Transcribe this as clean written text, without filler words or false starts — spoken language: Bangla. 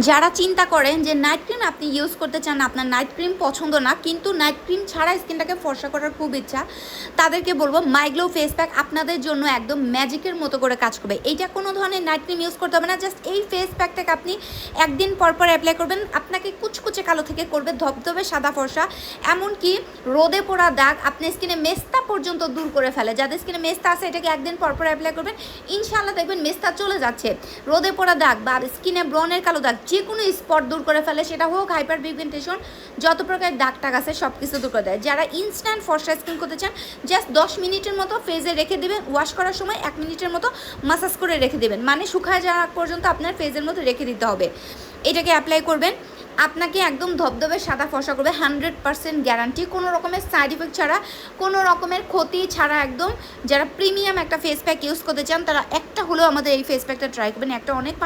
যারা চিন্তা করেন যে নাইট ক্রিম আপনি ইউজ করতে চান, আপনার নাইট ক্রিম পছন্দ না কিন্তু নাইট ক্রিম ছাড়া স্কিনটাকে ফর্সা করার খুব ইচ্ছা, তাদেরকে বলবো মাইগ্লো ফেস প্যাক আপনাদের জন্য একদম ম্যাজিকের মতো করে কাজ করবে। এইটা কোনো ধরনের নাইট ক্রিম ইউজ করতে হবে না, জাস্ট এই ফেস প্যাকটাকে আপনি একদিন পর পর অ্যাপ্লাই করবেন, আপনাকে কুচকুচে কালো থেকে করবে ধবধবে সাদা ফর্সা। এমনকি রোদে পোড়া দাগ, আপনি স্কিনে মেস্তা পর্যন্ত দূর করে ফেলে। যাদের স্কিনে মেস্তা আছে এটাকে একদিন পর পর অ্যাপ্লাই করবেন, ইনশাআল্লাহ দেখবেন মেস্তা চলে যাচ্ছে। রোদে পোড়া দাগ বা স্কিনে ব্রনের কালো দাগ যে কোনো স্পট দূর করে ফেলে, সেটা হোক হাইপার পিগমেন্টেশন, যত প্রকার দাগ টাগ আছে সব কিছু দূর করে দেয়। যারা ইনস্ট্যান্ট ফর্সা স্কিন করতে চান, জাস্ট 10 মিনিটের মতো ফেসে রেখে দেবেন, ওয়াশ করার সময় 1 মিনিটের মতো মাসাজ করে রেখে দেবেন, মানে শুকায় যাওয়া পর্যন্ত আপনার ফেসের মধ্যে রেখে দিতে হবে। এটাকে অ্যাপ্লাই করবেন, আপনাকে একদম ধবধবে সাদা ফর্সা করবে, 100% গ্যারান্টি, কোনো রকমের সাইড ইফেক্ট ছাড়া, কোনো রকমের ক্ষতি ছাড়া একদম। যারা প্রিমিয়াম একটা ফেস প্যাক ইউজ করতে চান তারা একটা হলেও আমাদের এই ফেস প্যাকটা ট্রাই করবেন, একটা অনেক